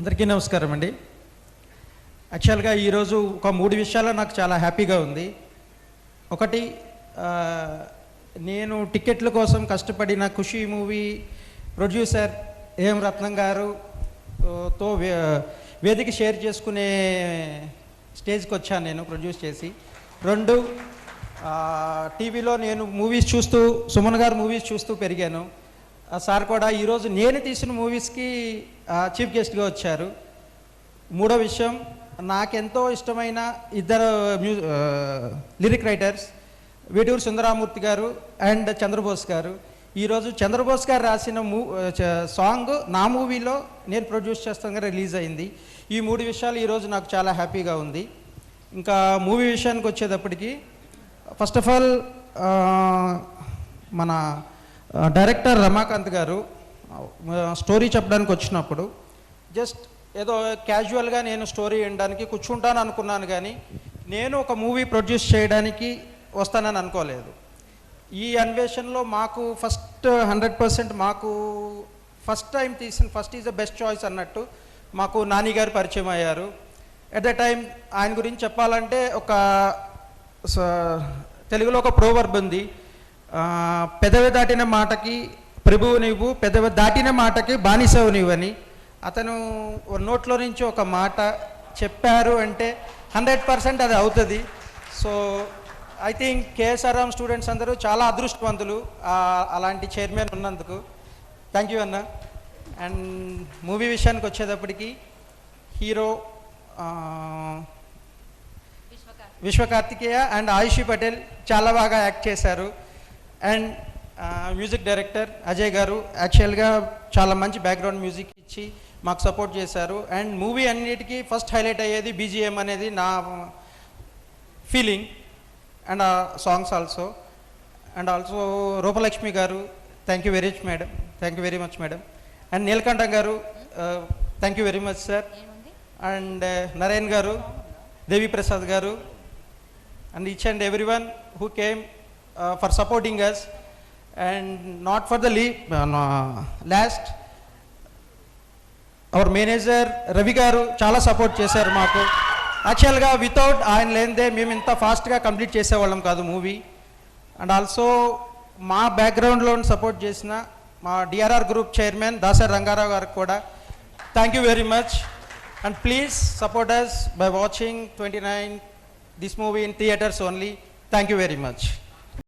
అందరికీ నమస్కారం అండి. యాక్చువల్గా ఈరోజు ఒక 3 విషయాలు నాకు చాలా హ్యాపీగా ఉంది. ఒకటి, నేను టికెట్ల కోసం కష్టపడిన ఖుషి మూవీ ప్రొడ్యూసర్ ఏఎం రత్నం గారుతో వేదిక షేర్ చేసుకునే స్టేజ్కి వచ్చాను నేను ప్రొడ్యూస్ చేసి. 2, టీవీలో నేను మూవీస్ చూస్తూ, సుమన్ గారు మూవీస్ చూస్తూ పెరిగాను. సార్ కూడా ఈరోజు నేను తీసిన మూవీస్కి చీఫ్ గెస్ట్గా వచ్చారు. 3వ విషయం, నాకెంతో ఇష్టమైన 2 లిరిక్ రైటర్స్, వేటూరు సుందరామూర్తి గారు అండ్ చంద్రబోస్ గారు. ఈరోజు చంద్రబోస్ గారు రాసిన సాంగ్ నా మూవీలో నేను ప్రొడ్యూస్ చేస్తాగా రిలీజ్ అయింది. ఈ 3 విషయాలు ఈరోజు నాకు చాలా హ్యాపీగా ఉంది. ఇంకా మూవీ విషయానికి వచ్చేటప్పటికి, ఫస్ట్ ఆఫ్ ఆల్ మన డైరెక్టర్ రమాకాంత్ గారు స్టోరీ చెప్పడానికి వచ్చినప్పుడు జస్ట్ ఏదో క్యాజువల్గా నేను స్టోరీ వినడానికి కూర్చుంటాను అనుకున్నాను, కానీ నేను ఒక మూవీ ప్రొడ్యూస్ చేయడానికి వస్తానని అనుకోలేదు. ఈ అన్వేషణలో మాకు 100% మాకు ఫస్ట్ టైం తీసిన first is the best choice అన్నట్టు మాకు నాని గారు పరిచయం అయ్యారు. ఎట్ ద టైం ఆయన గురించి చెప్పాలంటే, ఒక తెలుగులో ఒక ప్రోవర్బ్ ఉంది, పెదవి దాటిన మాటకి ప్రభువు నీవు, పెదవి దాటిన మాటకి బానిసవు నీవని. అతను నోట్లో నుంచి ఒక మాట చెప్పారు అంటే 100% అది అవుతుంది. So I think KSRM students అందరూ చాలా అదృష్టవంతులు అలాంటి చైర్మన్ ఉన్నందుకు. థ్యాంక్ యూ అన్న. అండ్ మూవీ విషయానికి వచ్చేటప్పటికి, హీరో విశ్వకార్తికేయ అండ్ ఆయుషి పటేల్ చాలా బాగా యాక్ట్ చేశారు. అండ్ మ్యూజిక్ డైరెక్టర్ అజయ్ గారు యాక్చువల్గా చాలా మంచి బ్యాక్గ్రౌండ్ మ్యూజిక్ ఇచ్చి మాకు సపోర్ట్ చేశారు. అండ్ మూవీ అన్నిటికీ ఫస్ట్ హైలైట్ అయ్యేది బీజిఎం అనేది నా feeling, and songs also. And also Roopalakshmi garu, thank you very much madam, thank you very much madam. And Neelakantha garu, thank you very much sir. And Naren garu, Devi Prasad గారు, and each and everyone who came for supporting us. And not for the last, our manager Ravi garu chala support chesaru maaku. Actually ga without ఆయన లేనిదే మేము ఇంత ఫాస్ట్గా complete చేసేవాళ్ళం కాదు movie. And also మా బ్యాక్గ్రౌండ్లో సపోర్ట్ చేసిన మా DRR group chairman Dasari Rangarao గారికి కూడా thank you very much. And please support us by watching 29 this movie in theaters only. Thank you very much.